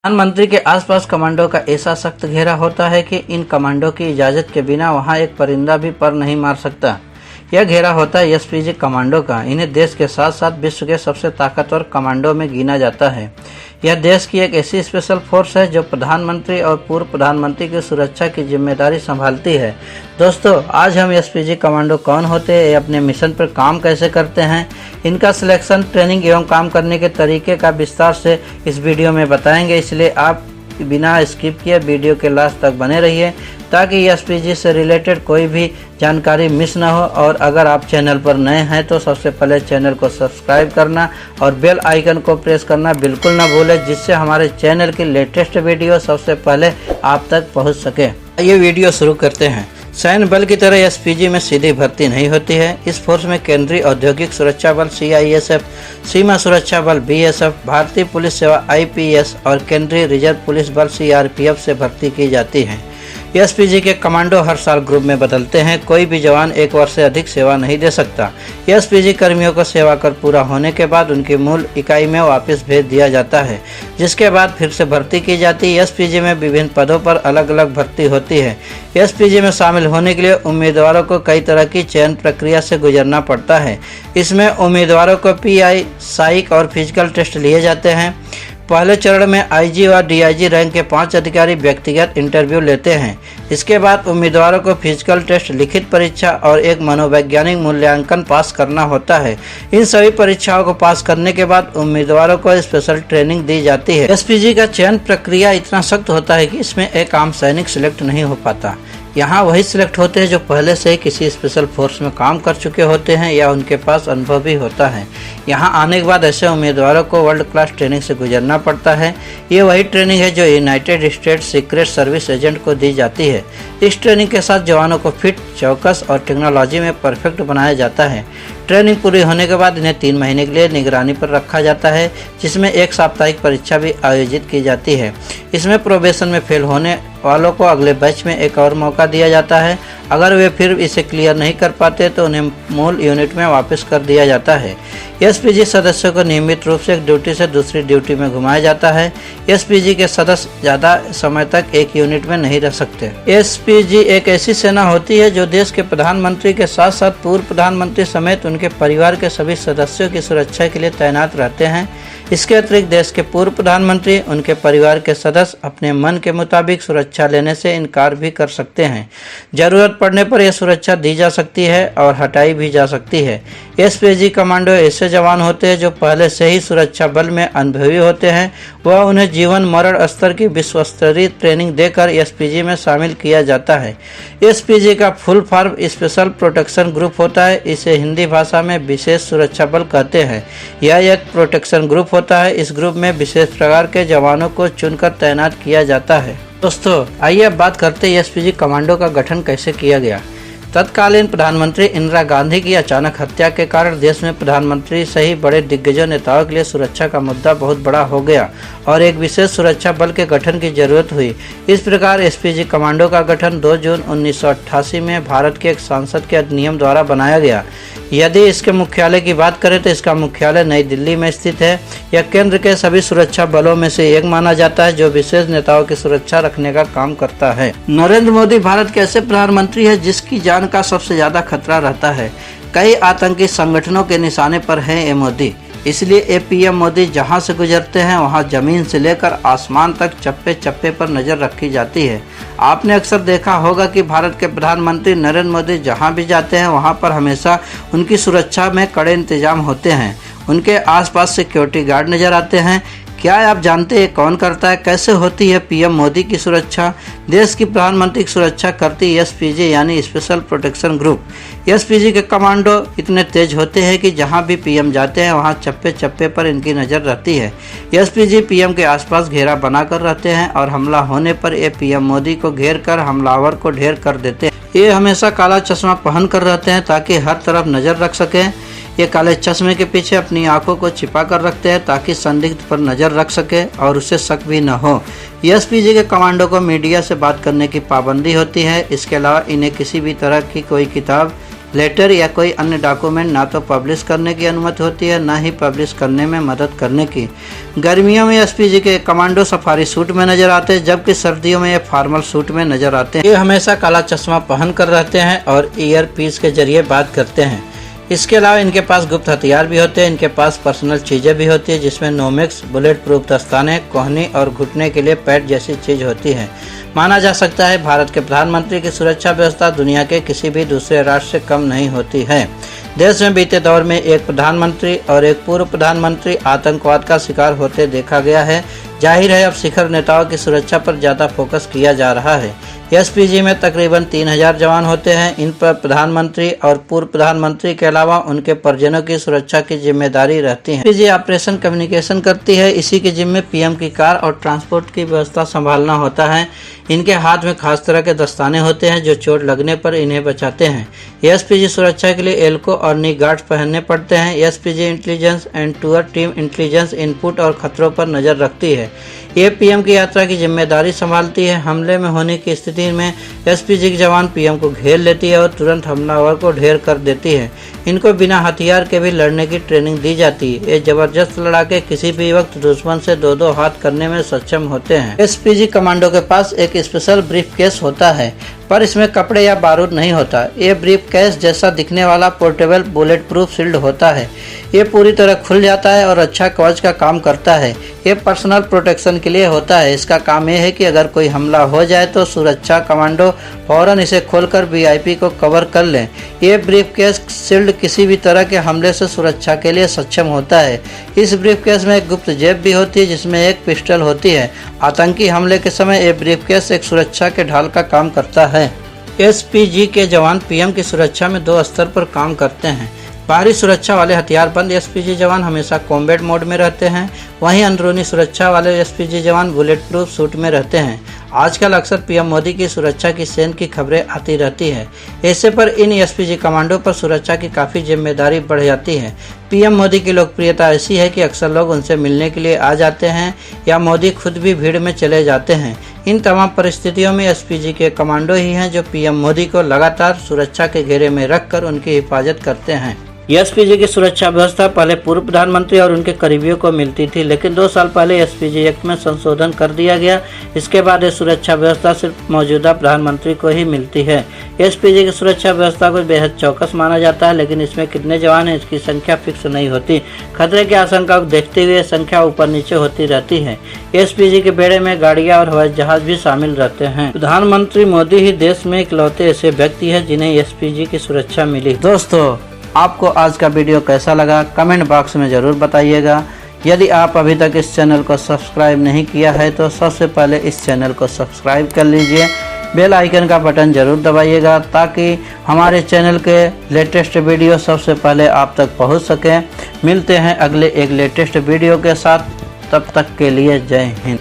प्रधानमंत्री के आसपास कमांडो का ऐसा सख्त घेरा होता है कि इन कमांडो की इजाज़त के बिना वहां एक परिंदा भी पर नहीं मार सकता। यह घेरा होता है एसपीजी कमांडो का। इन्हें देश के साथ साथ विश्व के सबसे ताकतवर कमांडो में गिना जाता है। यह देश की एक ऐसी स्पेशल फोर्स है जो प्रधानमंत्री और पूर्व प्रधानमंत्री की सुरक्षा की जिम्मेदारी संभालती है। दोस्तों, आज हम एसपीजी कमांडो कौन होते हैं, अपने मिशन पर काम कैसे करते हैं, इनका सिलेक्शन, ट्रेनिंग एवं काम करने के तरीके का विस्तार से इस वीडियो में बताएंगे। इसलिए आप बिना स्किप किए वीडियो के लास्ट तक बने रहिए ताकि एसपीजी से रिलेटेड कोई भी जानकारी मिस ना हो। और अगर आप चैनल पर नए हैं तो सबसे पहले चैनल को सब्सक्राइब करना और बेल आइकन को प्रेस करना बिल्कुल ना भूलें, जिससे हमारे चैनल की लेटेस्ट वीडियो सबसे पहले आप तक पहुंच सके। ये वीडियो शुरू करते हैं। सैन्य बल की तरह एसपीजी में सीधी भर्ती नहीं होती है। इस फोर्स में केंद्रीय औद्योगिक सुरक्षा बल सीआईएसएफ, सीमा सुरक्षा बल बीएसएफ, भारतीय पुलिस सेवा आईपीएस और केंद्रीय रिजर्व पुलिस बल सीआरपीएफ से भर्ती की जाती है। एसपीजी के कमांडो हर साल ग्रुप में बदलते हैं। कोई भी जवान एक वर्ष से अधिक सेवा नहीं दे सकता। एसपीजी कर्मियों को सेवा कर पूरा होने के बाद उनकी मूल इकाई में वापस भेज दिया जाता है, जिसके बाद फिर से भर्ती की जाती है। एसपीजी में विभिन्न पदों पर अलग अलग भर्ती होती है। एसपीजी में शामिल होने के लिए उम्मीदवारों को कई तरह की चयन प्रक्रिया से गुजरना पड़ता है। इसमें उम्मीदवारों को पीआई, साइक और फिजिकल टेस्ट लिए जाते हैं। पहले चरण में आईजी और डीआईजी रैंक के 5 अधिकारी व्यक्तिगत इंटरव्यू लेते हैं। इसके बाद उम्मीदवारों को फिजिकल टेस्ट, लिखित परीक्षा और एक मनोवैज्ञानिक मूल्यांकन पास करना होता है। इन सभी परीक्षाओं को पास करने के बाद उम्मीदवारों को स्पेशल ट्रेनिंग दी जाती है। एसपीजी का चयन प्रक्रिया इतना सख्त होता है कि इसमें एक आम सैनिक सिलेक्ट नहीं हो पाता। यहाँ वही सिलेक्ट होते हैं जो पहले से ही किसी स्पेशल फोर्स में काम कर चुके होते हैं या उनके पास अनुभव भी होता है। यहाँ आने के बाद ऐसे उम्मीदवारों को वर्ल्ड क्लास ट्रेनिंग से गुजरना पड़ता है। ये वही ट्रेनिंग है जो United states secret service agent को दी जाती है। इस ट्रेनिंग के साथ जवानों को फिट, चौकस और टेक्नोलॉजी में परफेक्ट बनाया जाता है। ट्रेनिंग पूरी होने के बाद इन्हें 3 महीने के लिए निगरानी पर रखा जाता है, जिसमें एक साप्ताहिक परीक्षा भी आयोजित की जाती है। इसमें प्रोबेशन में फेल होने वालों को अगले बैच में एक और मौका दिया जाता है। अगर वे फिर इसे क्लियर नहीं कर पाते तो उन्हें मूल यूनिट में वापस कर दिया जाता है। एसपीजी सदस्यों को नियमित रूप से एक ड्यूटी से दूसरी ड्यूटी में घुमाया जाता है। एसपीजी के सदस्य ज़्यादा समय तक एक यूनिट में नहीं रह सकते। एसपीजी एक ऐसी सेना होती है जो देश के प्रधानमंत्री के साथ साथ पूर्व प्रधानमंत्री समेत उनके परिवार के सभी सदस्यों की सुरक्षा के लिए तैनात रहते हैं। इसके अतिरिक्त देश के पूर्व प्रधानमंत्री, उनके परिवार के सदस्य अपने मन के मुताबिक सुरक्षा लेने से इनकार भी कर सकते हैं। जरूरत पड़ने पर यह सुरक्षा दी जा सकती है और हटाई भी जा सकती है। एसपीजी कमांडो ऐसे जवान होते हैं जो पहले से ही सुरक्षा बल में अनुभवी होते हैं। वह उन्हें जीवन मरण स्तर की विश्व स्तरीय ट्रेनिंग देकर एसपीजी में शामिल किया जाता है। एसपीजी का full form special protection group होता है। इसे हिंदी भाषा में विशेष सुरक्षा बल कहते हैं। यह एक प्रोटेक्शन ग्रुप होता है। इस ग्रुप में विशेष प्रकार के जवानों को चुनकर तैनात किया जाता है। दोस्तों, आइए अब बात करते हैं एसपीजी कमांडो का गठन कैसे किया गया। तत्कालीन प्रधानमंत्री इंदिरा गांधी की अचानक हत्या के कारण देश में प्रधानमंत्री सही बड़े दिग्गजों नेताओं के लिए सुरक्षा का मुद्दा बहुत बड़ा हो गया और एक विशेष सुरक्षा बल के गठन की जरूरत हुई। इस प्रकार एसपीजी कमांडो का गठन 2 जून 1988 में भारत के एक सांसद के अधिनियम द्वारा बनाया गया। यदि इसके मुख्यालय की बात करें तो इसका मुख्यालय नई दिल्ली में स्थित है। यह केंद्र के सभी सुरक्षा बलों में से एक माना जाता है जो विशेष नेताओं की सुरक्षा रखने का काम करता है। नरेंद्र मोदी भारत के ऐसे प्रधानमंत्री है जिसकी जान का सबसे ज्यादा खतरा रहता है। कई आतंकी संगठनों के निशाने पर है ये मोदी। इसलिए ये पीएम मोदी जहां से गुजरते हैं वहां जमीन से लेकर आसमान तक चप्पे चप्पे पर नजर रखी जाती है। आपने अक्सर देखा होगा कि भारत के प्रधानमंत्री नरेंद्र मोदी जहां भी जाते हैं वहां पर हमेशा उनकी सुरक्षा में कड़े इंतजाम होते हैं। उनके आसपास सिक्योरिटी गार्ड नजर आते हैं। क्या आप जानते हैं कौन करता है, कैसे होती है पीएम मोदी की सुरक्षा? देश की प्रधानमंत्री की सुरक्षा करती एसपीजी यानी स्पेशल प्रोटेक्शन ग्रुप। एसपीजी के कमांडो इतने तेज होते हैं कि जहां भी पीएम जाते हैं वहां चप्पे चप्पे पर इनकी नज़र रहती है। एसपीजी पीएम के आसपास घेरा बनाकर रहते हैं और हमला होने पर ये पीएम मोदी को घेर कर हमलावर को ढेर कर देते हैं। ये हमेशा काला चश्मा पहन कर रहते हैं ताकि हर तरफ नज़र रख सकें। ये काले चश्मे के पीछे अपनी आंखों को छिपा कर रखते हैं ताकि संदिग्ध पर नज़र रख सके और उसे शक भी न हो। एसपीजी के कमांडो को मीडिया से बात करने की पाबंदी होती है। इसके अलावा इन्हें किसी भी तरह की कोई किताब लेटर या कोई अन्य डॉक्यूमेंट ना तो पब्लिश करने की अनुमति होती है, ना ही पब्लिश करने में मदद करने की। गर्मियों में एसपीजी के कमांडो सफारी सूट में नजर आते हैं, जबकि सर्दियों में ये फॉर्मल सूट में नजर आते हैं। ये हमेशा काला चश्मा पहन कर रहते हैं और ईयर पीस के जरिए बात करते हैं। इसके अलावा इनके पास गुप्त हथियार भी होते हैं। इनके पास पर्सनल चीज़ें भी होती है, जिसमें नोमेक्स, बुलेट प्रूफ दस्ताने, कोहनी और घुटने के लिए पैड जैसी चीज़ होती है। माना जा सकता है भारत के प्रधानमंत्री की सुरक्षा व्यवस्था दुनिया के किसी भी दूसरे राष्ट्र से कम नहीं होती है। देश में बीते दौर में एक प्रधानमंत्री और एक पूर्व प्रधानमंत्री आतंकवाद का शिकार होते देखा गया है। जाहिर है अब शिखर नेताओं की सुरक्षा पर ज़्यादा फोकस किया जा रहा है। एसपीजी में तकरीबन 3000 जवान होते हैं। इन पर प्रधानमंत्री और पूर्व प्रधानमंत्री के अलावा उनके परिजनों की सुरक्षा की जिम्मेदारी रहती है। एसपीजी ऑपरेशन कम्युनिकेशन करती है। इसी के जिम्मे पीएम की कार और ट्रांसपोर्ट की व्यवस्था संभालना होता है। इनके हाथ में खास तरह के दस्ताने होते हैं जो चोट लगने पर इन्हें बचाते हैं। एसपीजी सुरक्षा के लिए एल्को और नी गार्ड्स पहनने पड़ते हैं। SPG intelligence and tour team intelligence input और खतरों पर नजर रखती है। ये पीएम की यात्रा की जिम्मेदारी संभालती है। हमले में होने की स्थिति में एसपीजी के जवान पीएम को घेर लेती है और तुरंत हमलावर को ढेर कर देती है। इनको बिना हथियार के भी लड़ने की ट्रेनिंग दी जाती है। ये जबरदस्त लड़ाके किसी भी वक्त दुश्मन से दो हाथ करने में सक्षम होते हैं। एसपीजी कमांडो के पास एक स्पेशल ब्रीफ केस होता है, पर इसमें कपड़े या बारूद नहीं होता। ये ब्रीफ केस जैसा दिखने वाला पोर्टेबल बुलेट प्रूफ शील्ड होता है। ये पूरी तरह खुल जाता है और अच्छा कवच का काम करता है। ये पर्सनल प्रोटेक्शन के लिए होता है। इसका काम यह है कि अगर कोई हमला हो जाए तो सुरक्षा कमांडो फौरन इसे खोलकर वीआईपी को कवर कर लें। ये ब्रीफ केस शील्ड किसी भी तरह के हमले से सुरक्षा के लिए सक्षम होता है। इस ब्रीफ केस में एक गुप्त जेब भी होती है जिसमें एक पिस्टल होती है। आतंकी हमले के समय ये ब्रीफ केस एक सुरक्षा के ढाल का काम करता है। एसपीजी के जवान पीएम की सुरक्षा में 2 स्तर पर काम करते हैं। बाहरी सुरक्षा वाले हथियारबंद एसपीजी जवान हमेशा कॉम्बैट मोड में रहते हैं। वहीं अंदरूनी सुरक्षा वाले एसपीजी जवान बुलेट प्रूफ सूट में रहते हैं। आजकल अक्सर पीएम मोदी की सुरक्षा की सेन की खबरें आती रहती है। ऐसे पर इन एसपीजी कमांडो पर सुरक्षा की काफ़ी जिम्मेदारी बढ़ जाती है। पीएम मोदी की लोकप्रियता ऐसी है कि अक्सर लोग उनसे मिलने के लिए आ जाते हैं या मोदी खुद भी भीड़ में चले जाते हैं। इन तमाम परिस्थितियों में एसपीजी के कमांडो ही हैं जो पीएम मोदी को लगातार सुरक्षा के घेरे में रखकर उनकी हिफाजत करते हैं। एसपीजी की सुरक्षा व्यवस्था पहले पूर्व प्रधानमंत्री और उनके करीबियों को मिलती थी, लेकिन 2 साल पहले एसपीजी एक्ट में संशोधन कर दिया गया। इसके बाद ये सुरक्षा व्यवस्था सिर्फ मौजूदा प्रधानमंत्री को ही मिलती है। एसपीजी की सुरक्षा व्यवस्था को बेहद चौकस माना जाता है, लेकिन इसमें कितने जवान हैं इसकी संख्या फिक्स नहीं होती। खतरे की आशंका को देखते हुए संख्या ऊपर नीचे होती रहती है। एसपीजी के बेड़े में गाड़ियां और हवाई जहाज भी शामिल रहते हैं। प्रधानमंत्री मोदी ही देश में इकलौते ऐसे व्यक्ति है जिन्हें एसपीजी की सुरक्षा मिली। दोस्तों, आपको आज का वीडियो कैसा लगा कमेंट बॉक्स में ज़रूर बताइएगा। यदि आप अभी तक इस चैनल को सब्सक्राइब नहीं किया है तो सबसे पहले इस चैनल को सब्सक्राइब कर लीजिए। बेल आइकन का बटन ज़रूर दबाइएगा ताकि हमारे चैनल के लेटेस्ट वीडियो सबसे पहले आप तक पहुंच सकें। मिलते हैं अगले एक लेटेस्ट वीडियो के साथ, तब तक के लिए जय हिंद।